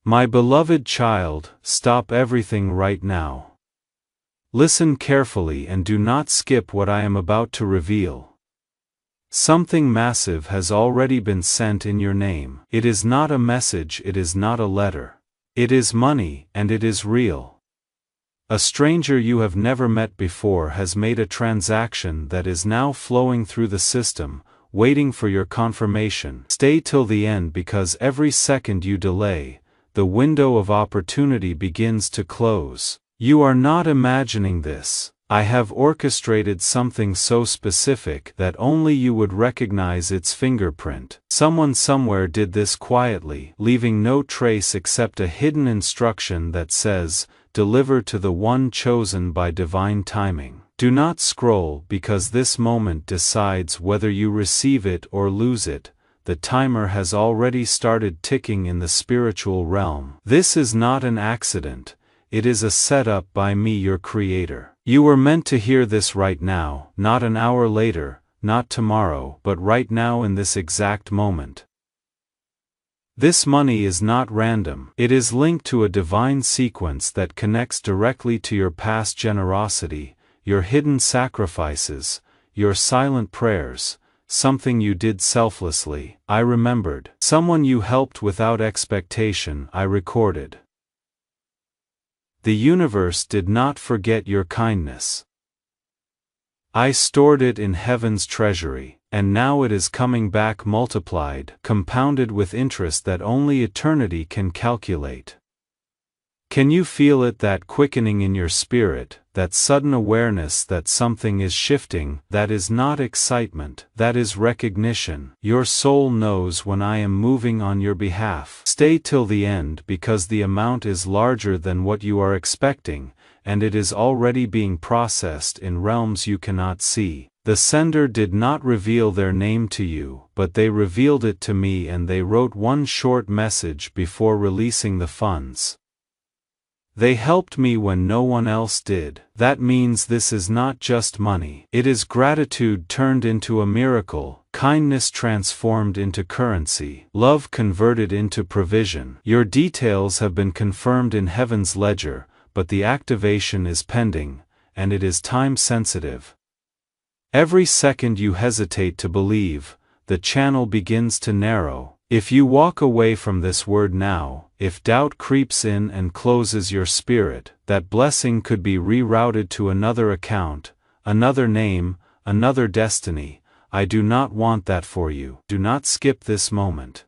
My beloved child, stop everything right now. Listen carefully and do not skip what I am about to reveal. Something massive has already been sent in your name. It is not a message, it is not a letter. It is money, and it is real. A stranger you have never met before has made a transaction that is now flowing through the system, waiting for your confirmation. Stay till the end, because every second you delay, the window of opportunity begins to close. You are not imagining this. I have orchestrated something so specific that only you would recognize its fingerprint. Someone somewhere did this quietly, leaving no trace except a hidden instruction that says, "Deliver to the one chosen by divine timing." Do not scroll, because this moment decides whether you receive it or lose it. The timer has already started ticking in the spiritual realm. This is not an accident. It is a setup by me, your creator. You were meant to hear this right now, not an hour later, not tomorrow, but right now in this exact moment. This money is not random. It is linked to a divine sequence that connects directly to your past generosity, your hidden sacrifices, your silent prayers. Something you did selflessly, I remembered. Someone you helped without expectation, I recorded. The universe did not forget your kindness. I stored it in heaven's treasury, and now it is coming back multiplied, compounded with interest that only eternity can calculate. Can you feel it, that quickening in your spirit, that sudden awareness that something is shifting? That is not excitement, that is recognition. Your soul knows when I am moving on your behalf. Stay till the end, because the amount is larger than what you are expecting, and it is already being processed in realms you cannot see. The sender did not reveal their name to you, but they revealed it to me, and they wrote one short message before releasing the funds. They helped me when no one else did. That means this is not just money. It is gratitude turned into a miracle, kindness transformed into currency, love converted into provision. Your details have been confirmed in heaven's ledger, but the activation is pending, and it is time-sensitive. Every second you hesitate to believe, the channel begins to narrow. If you walk away from this word now, if doubt creeps in and closes your spirit, that blessing could be rerouted to another account, another name, another destiny. I do not want that for you. Do not skip this moment.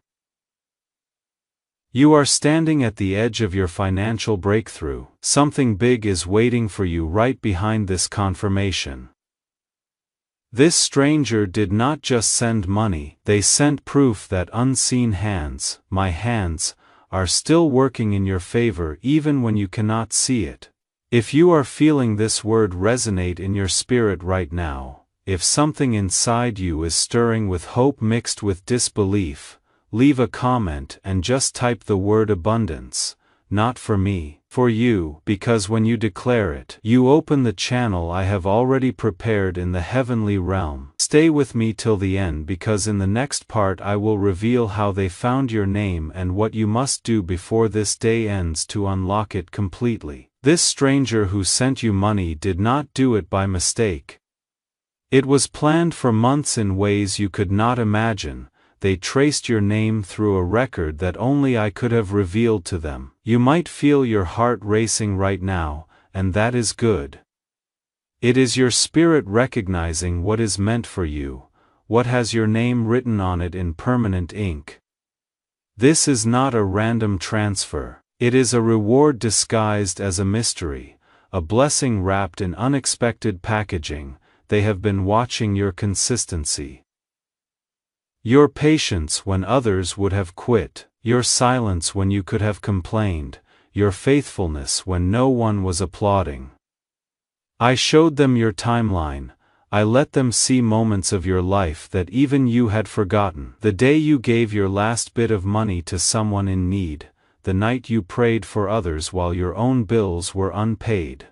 You are standing at the edge of your financial breakthrough. Something big is waiting for you right behind this confirmation. This stranger did not just send money, they sent proof that unseen hands, my hands, are still working in your favor even when you cannot see it. If you are feeling this word resonate in your spirit right now, if something inside you is stirring with hope mixed with disbelief, leave a comment and just type the word abundance. Not for me, for you, because when you declare it, you open the channel I have already prepared in the heavenly realm. Stay with me till the end, because in the next part I will reveal how they found your name and what you must do before this day ends to unlock it completely. This stranger who sent you money did not do it by mistake. It was planned for months in ways you could not imagine. They traced your name through a record that only I could have revealed to them. You might feel your heart racing right now, and that is good. It is your spirit recognizing what is meant for you, what has your name written on it in permanent ink. This is not a random transfer. It is a reward disguised as a mystery, a blessing wrapped in unexpected packaging. They have been watching your consistency. Your patience when others would have quit, your silence when you could have complained, your faithfulness when no one was applauding. I showed them your timeline. I let them see moments of your life that even you had forgotten. The day you gave your last bit of money to someone in need, the night you prayed for others while your own bills were unpaid.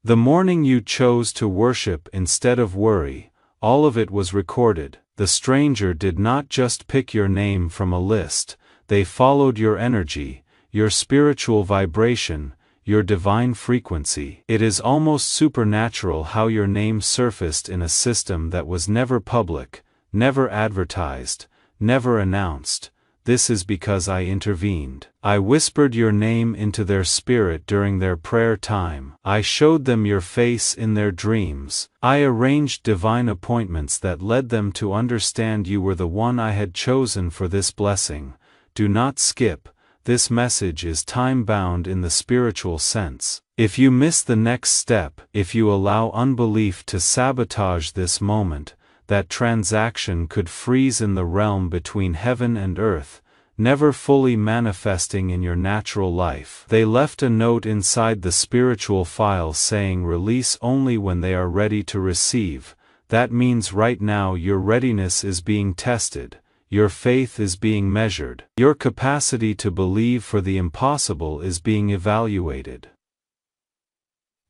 The morning you chose to worship instead of worry, all of it was recorded. The stranger did not just pick your name from a list, they followed your energy, your spiritual vibration, your divine frequency. It is almost supernatural how your name surfaced in a system that was never public, never advertised, never announced. This is because I intervened. I whispered your name into their spirit during their prayer time. I showed them your face in their dreams. I arranged divine appointments that led them to understand you were the one I had chosen for this blessing. Do not skip. This message is time-bound in the spiritual sense. If you miss the next step, if you allow unbelief to sabotage this moment, that transaction could freeze in the realm between heaven and earth, never fully manifesting in your natural life. They left a note inside the spiritual file saying release only when they are ready to receive. That means right now your readiness is being tested, your faith is being measured, your capacity to believe for the impossible is being evaluated.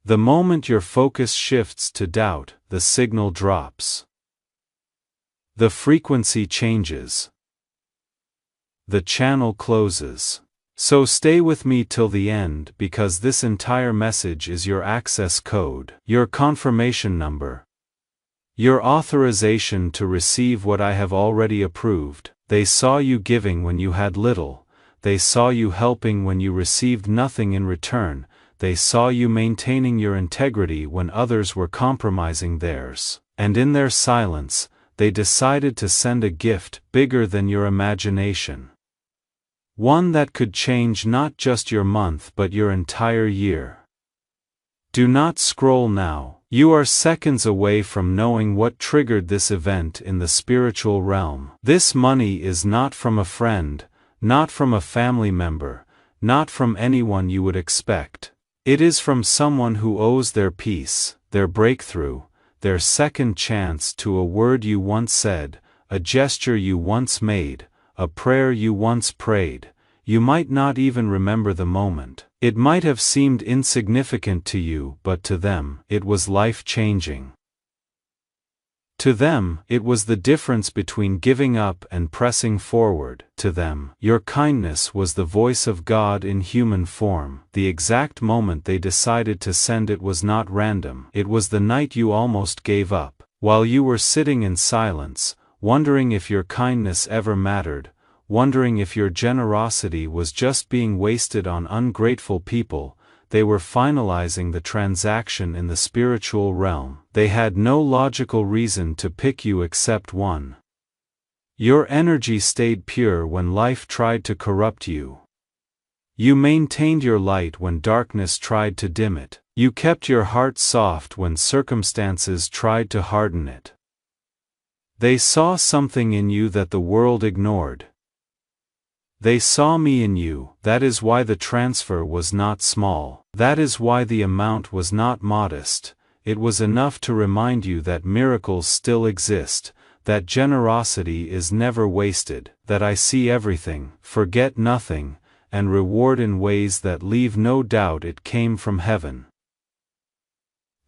The moment your focus shifts to doubt, the signal drops. The frequency changes. The channel closes. So stay with me till the end because this entire message is your access code, your confirmation number, your authorization to receive what I have already approved. They saw you giving when you had little. They saw you helping when you received nothing in return. They saw you maintaining your integrity when others were compromising theirs. And in their silence, they decided to send a gift bigger than your imagination. One that could change not just your month but your entire year. Do not scroll now. You are seconds away from knowing what triggered this event in the spiritual realm. This money is not from a friend, not from a family member, not from anyone you would expect. It is from someone who owes their peace, their breakthrough, their second chance to a word you once said, a gesture you once made, a prayer you once prayed. You might not even remember the moment. It might have seemed insignificant to you, but to them, it was life-changing. To them, it was the difference between giving up and pressing forward. To them, your kindness was the voice of God in human form. The exact moment they decided to send it was not random. It was the night you almost gave up. While you were sitting in silence, wondering if your kindness ever mattered, wondering if your generosity was just being wasted on ungrateful people, they were finalizing the transaction in the spiritual realm. They had no logical reason to pick you except one. Your energy stayed pure when life tried to corrupt you. You maintained your light when darkness tried to dim it. You kept your heart soft when circumstances tried to harden it. They saw something in you that the world ignored. They saw me in you. That is why the transfer was not small. That is why the amount was not modest. It was enough to remind you that miracles still exist, that generosity is never wasted, that I see everything, forget nothing, and reward in ways that leave no doubt it came from heaven.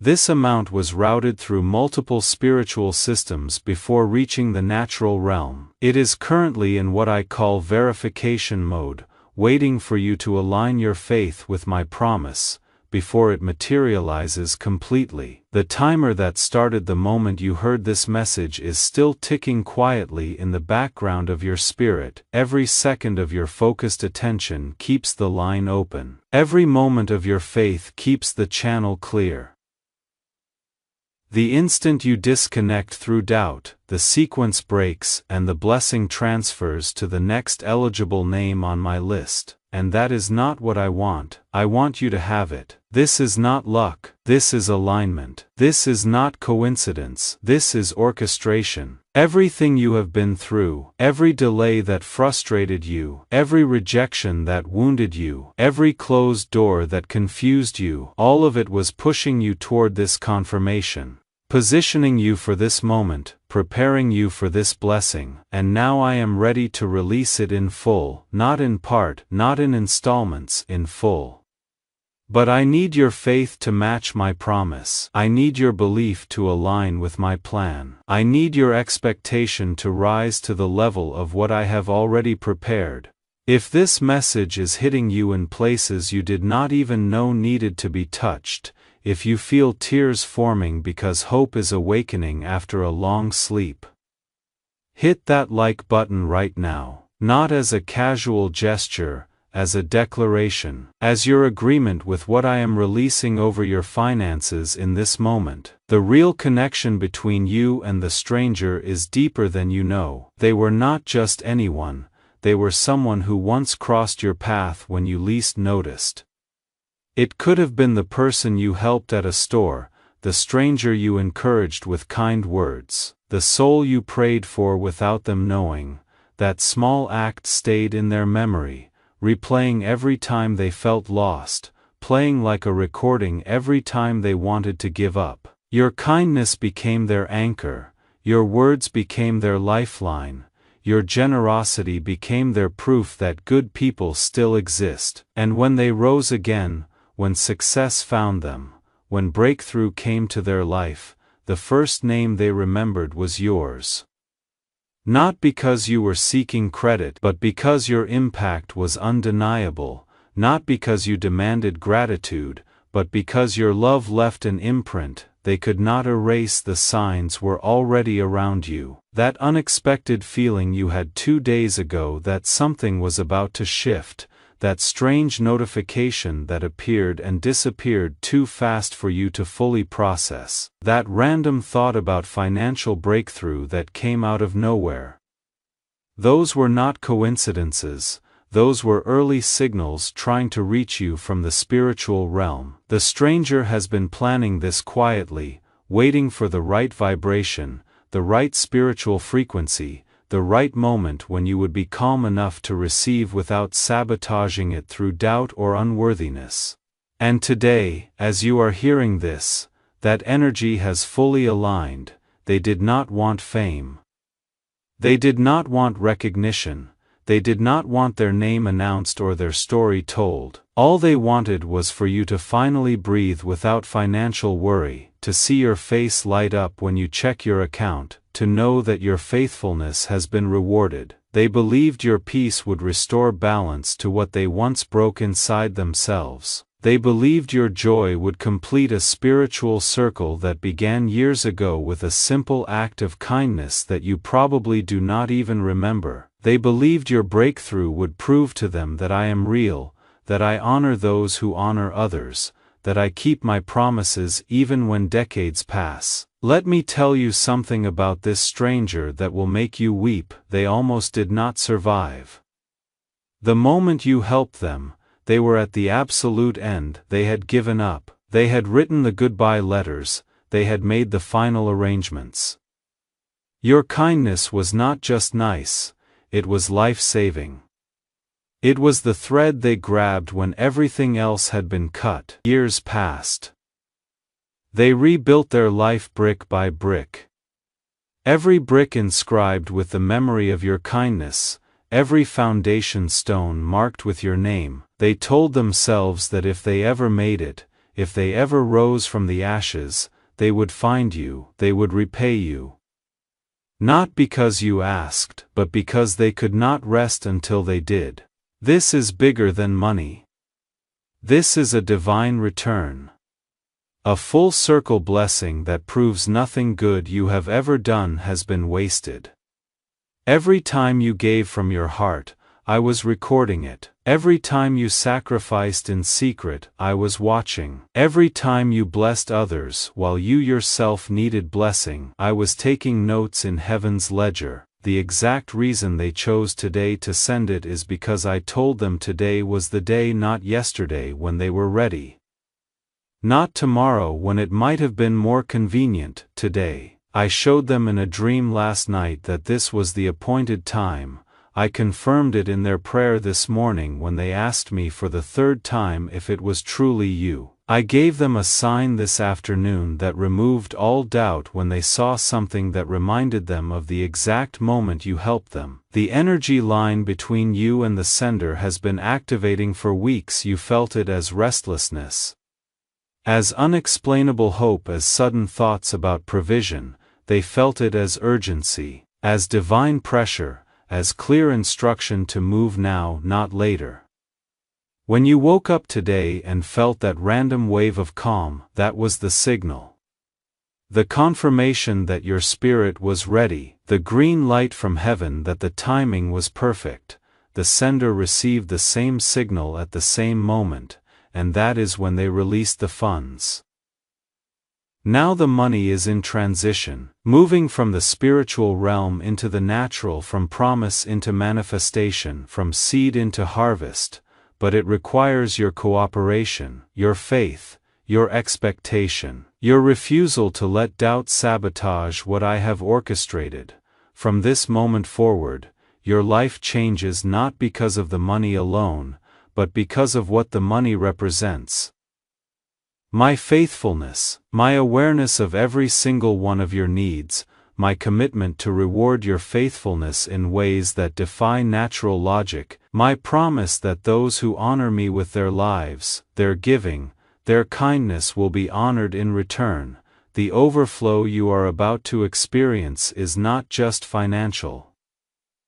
This amount was routed through multiple spiritual systems before reaching the natural realm. It is currently in what I call verification mode, waiting for you to align your faith with my promise, before it materializes completely. The timer that started the moment you heard this message is still ticking quietly in the background of your spirit. Every second of your focused attention keeps the line open. Every moment of your faith keeps the channel clear. The instant you disconnect through doubt, the sequence breaks and the blessing transfers to the next eligible name on my list. And that is not what I want. I want you to have it. This is not luck. This is alignment. This is not coincidence. This is orchestration. Everything you have been through, every delay that frustrated you, every rejection that wounded you, every closed door that confused you, all of it was pushing you toward this confirmation, positioning you for this moment, preparing you for this blessing, and now I am ready to release it in full, not in part, not in installments, in full. But I need your faith to match my promise. I need your belief to align with my plan. I need your expectation to rise to the level of what I have already prepared. If this message is hitting you in places you did not even know needed to be touched, if you feel tears forming because hope is awakening after a long sleep, hit that like button right now, not as a casual gesture, as a declaration, as your agreement with what I am releasing over your finances in this moment. The real connection between you and the stranger is deeper than you know. They were not just anyone, they were someone who once crossed your path when you least noticed. It could have been the person you helped at a store, the stranger you encouraged with kind words, the soul you prayed for without them knowing. That small act stayed in their memory, replaying every time they felt lost, playing like a recording every time they wanted to give up. Your kindness became their anchor, your words became their lifeline, your generosity became their proof that good people still exist. And when they rose again, when success found them, when breakthrough came to their life, the first name they remembered was yours. Not because you were seeking credit, but because your impact was undeniable, not because you demanded gratitude, but because your love left an imprint they could not erase. The signs were already around you. That unexpected feeling you had 2 days ago that something was about to shift, that strange notification that appeared and disappeared too fast for you to fully process, that random thought about financial breakthrough that came out of nowhere. Those were not coincidences, those were early signals trying to reach you from the spiritual realm. The stranger has been planning this quietly, waiting for the right vibration, the right spiritual frequency, the right moment when you would be calm enough to receive without sabotaging it through doubt or unworthiness. And today, as you are hearing this, that energy has fully aligned. They did not want fame. They did not want recognition. They did not want their name announced or their story told. All they wanted was for you to finally breathe without financial worry, to see your face light up when you check your account, to know that your faithfulness has been rewarded. They believed your peace would restore balance to what they once broke inside themselves. They believed your joy would complete a spiritual circle that began years ago with a simple act of kindness that you probably do not even remember. They believed your breakthrough would prove to them that I am real, that I honor those who honor others, that I keep my promises even when decades pass. Let me tell you something about this stranger that will make you weep. They almost did not survive. The moment you helped them, they were at the absolute end. They had given up. They had written the goodbye letters. They had made the final arrangements. Your kindness was not just nice, it was life-saving. It was the thread they grabbed when everything else had been cut. Years passed. They rebuilt their life brick by brick. Every brick inscribed with the memory of your kindness, every foundation stone marked with your name. They told themselves that if they ever made it, if they ever rose from the ashes, they would find you, they would repay you. Not because you asked, but because they could not rest until they did. This is bigger than money. This is a divine return. A full circle blessing that proves nothing good you have ever done has been wasted. Every time you gave from your heart, I was recording it. Every time you sacrificed in secret, I was watching. Every time you blessed others while you yourself needed blessing, I was taking notes in heaven's ledger. The exact reason they chose today to send it is because I told them today was the day, not yesterday when they were ready. Not tomorrow when it might have been more convenient. Today. I showed them in a dream last night that this was the appointed time. I confirmed it in their prayer this morning when they asked me for the 3rd time if it was truly you. I gave them a sign this afternoon that removed all doubt when they saw something that reminded them of the exact moment you helped them. The energy line between you and the sender has been activating for weeks. You felt it as restlessness, as unexplainable hope, as sudden thoughts about provision. They felt it as urgency, as divine pressure, as clear instruction to move now, not later. When you woke up today and felt that random wave of calm, that was the signal. The confirmation that your spirit was ready, the green light from heaven that the timing was perfect. The sender received the same signal at the same moment, and that is when they released the funds. Now the money is in transition, moving from the spiritual realm into the natural, from promise into manifestation, from seed into harvest, but it requires your cooperation, your faith, your expectation, your refusal to let doubt sabotage what I have orchestrated. From this moment forward, your life changes not because of the money alone, but because of what the money represents. My faithfulness, my awareness of every single one of your needs, my commitment to reward your faithfulness in ways that defy natural logic, my promise that those who honor me with their lives, their giving, their kindness will be honored in return. The overflow you are about to experience is not just financial.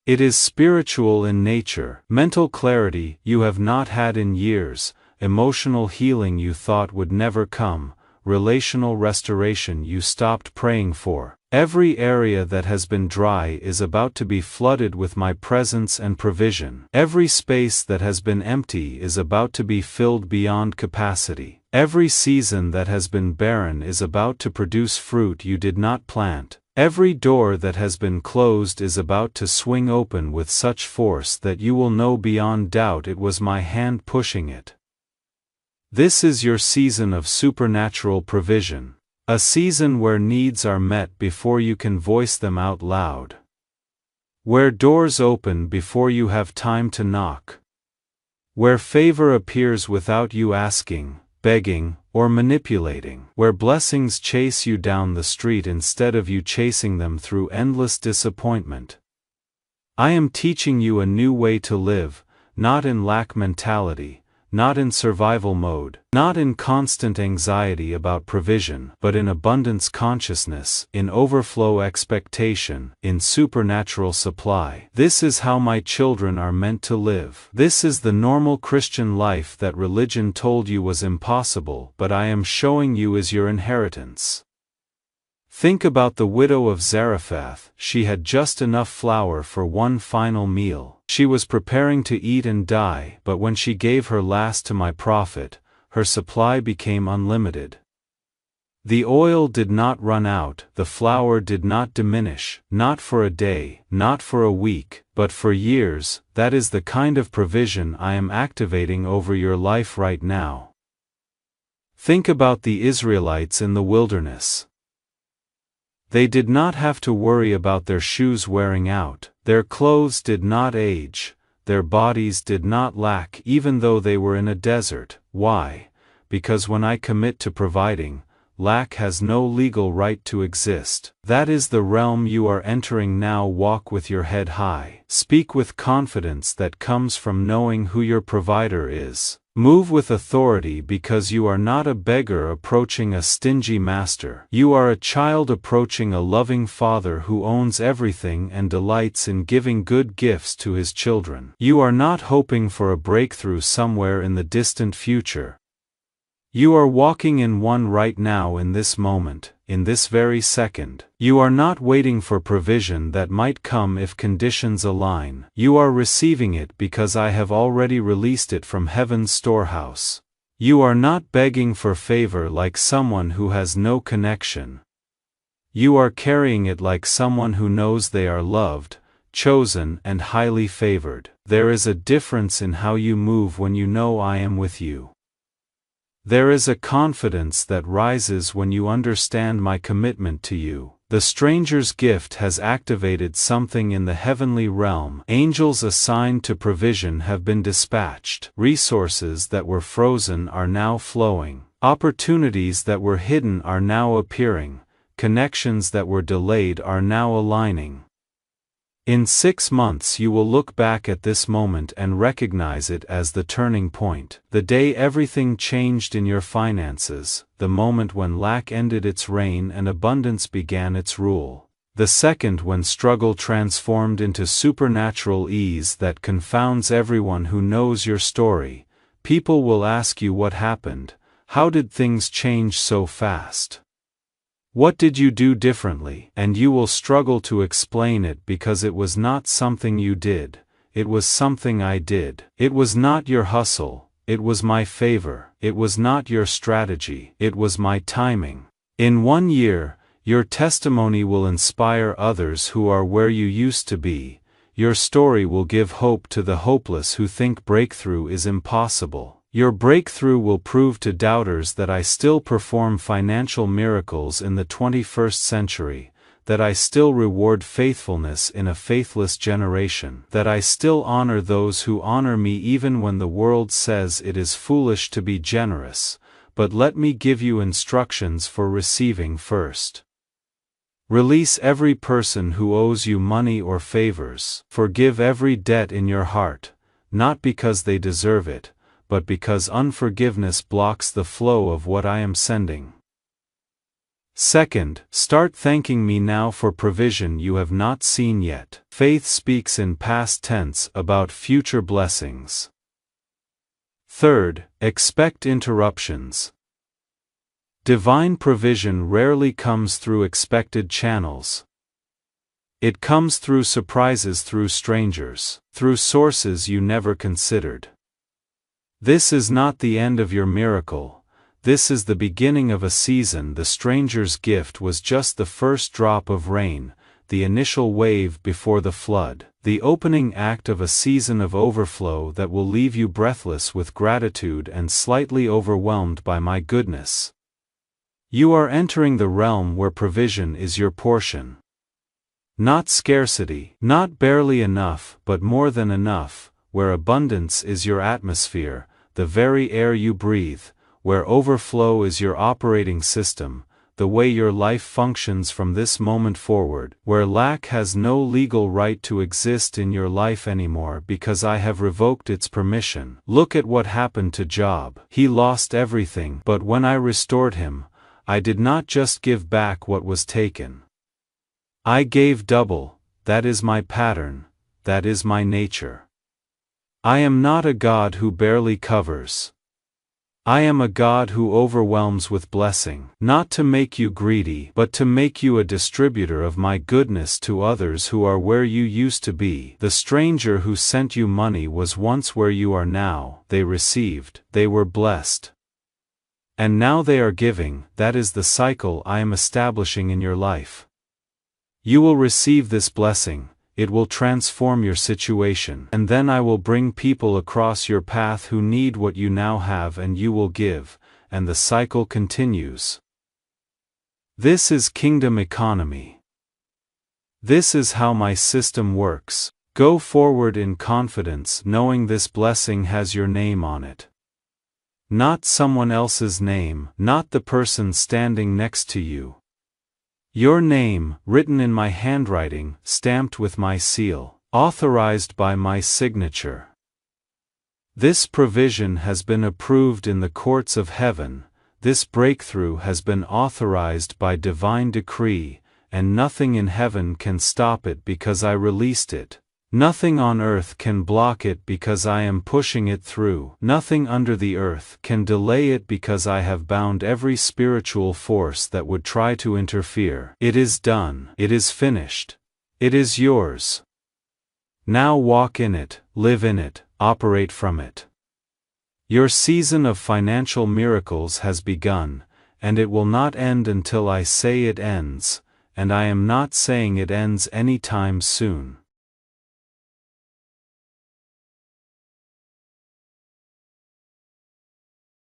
It is spiritual in nature, mental clarity you have not had in years, emotional healing you thought would never come, relational restoration you stopped praying for. Every area that has been dry is about to be flooded with my presence and provision. Every space that has been empty is about to be filled beyond capacity. Every season that has been barren is about to produce fruit you did not plant. Every door that has been closed is about to swing open with such force that you will know beyond doubt it was my hand pushing it. This is your season of supernatural provision. A season where needs are met before you can voice them out loud. Where doors open before you have time to knock. Where favor appears without you asking, begging, or manipulating. Where blessings chase you down the street instead of you chasing them through endless disappointment. I am teaching you a new way to live, not in lack mentality, not in survival mode, not in constant anxiety about provision, but in abundance consciousness, in overflow expectation, in supernatural supply. This is how my children are meant to live. This is the normal Christian life that religion told you was impossible, but I am showing you is your inheritance. Think about the widow of Zarephath. She had just enough flour for one final meal. She was preparing to eat and die, but when she gave her last to my prophet, her supply became unlimited. The oil did not run out, the flour did not diminish, not for a day, not for a week, but for years. That is the kind of provision I am activating over your life right now. Think about the Israelites in the wilderness. They did not have to worry about their shoes wearing out, their clothes did not age, their bodies did not lack even though they were in a desert. Why? Because when I commit to providing, lack has no legal right to exist. That is the realm you are entering now. Walk with your head high. Speak with confidence that comes from knowing who your provider is. Move with authority because you are not a beggar approaching a stingy master. You are a child approaching a loving father who owns everything and delights in giving good gifts to his children. You are not hoping for a breakthrough somewhere in the distant future. You are walking in one right now in this moment, in this very second. You are not waiting for provision that might come if conditions align. You are receiving it because I have already released it from heaven's storehouse. You are not begging for favor like someone who has no connection. You are carrying it like someone who knows they are loved, chosen, and highly favored. There is a difference in how you move when you know I am with you. There is a confidence that rises when you understand my commitment to you. The stranger's gift has activated something in the heavenly realm. Angels assigned to provision have been dispatched. Resources that were frozen are now flowing. Opportunities that were hidden are now appearing. Connections that were delayed are now aligning. In 6 months you will look back at this moment and recognize it as the turning point. The day everything changed in your finances, the moment when lack ended its reign and abundance began its rule. The second when struggle transformed into supernatural ease that confounds everyone who knows your story. People will ask you what happened, how did things change so fast? What did you do differently? And you will struggle to explain it because it was not something you did, it was something I did. It was not your hustle, it was my favor. It was not your strategy, it was my timing. In 1 year, your testimony will inspire others who are where you used to be. Your story will give hope to the hopeless who think breakthrough is impossible. Your breakthrough will prove to doubters that I still perform financial miracles in the 21st century, that I still reward faithfulness in a faithless generation, that I still honor those who honor me even when the world says it is foolish to be generous. But let me give you instructions for receiving first. Release every person who owes you money or favors. Forgive every debt in your heart, not because they deserve it, but because unforgiveness blocks the flow of what I am sending. Second, start thanking me now for provision you have not seen yet. Faith speaks in past tense about future blessings. Third, expect interruptions. Divine provision rarely comes through expected channels. It comes through surprises, through strangers, through sources you never considered. This is not the end of your miracle, this is the beginning of a season. The stranger's gift was just the first drop of rain, the initial wave before the flood, the opening act of a season of overflow that will leave you breathless with gratitude and slightly overwhelmed by my goodness. You are entering the realm where provision is your portion. Not scarcity, not barely enough, but more than enough, where abundance is your atmosphere, the very air you breathe, where overflow is your operating system, the way your life functions from this moment forward, where lack has no legal right to exist in your life anymore because I have revoked its permission. Look at what happened to Job. He lost everything, but when I restored him, I did not just give back what was taken. I gave double. That is my pattern, that is my nature. I am not a God who barely covers. I am a God who overwhelms with blessing, not to make you greedy, but to make you a distributor of my goodness to others who are where you used to be. The stranger who sent you money was once where you are now. They received, they were blessed. And now they are giving. That is the cycle I am establishing in your life. You will receive this blessing, it will transform your situation, and then I will bring people across your path who need what you now have and you will give, and the cycle continues. This is kingdom economy. This is how my system works. Go forward in confidence knowing this blessing has your name on it. Not someone else's name, not the person standing next to you. Your name, written in my handwriting, stamped with my seal, authorized by my signature. This provision has been approved in the courts of heaven, this breakthrough has been authorized by divine decree, and nothing in heaven can stop it because I released it. Nothing on earth can block it because I am pushing it through. Nothing under the earth can delay it because I have bound every spiritual force that would try to interfere. It is done. It is finished. It is yours. Now walk in it, live in it, operate from it. Your season of financial miracles has begun, and it will not end until I say it ends, and I am not saying it ends anytime soon.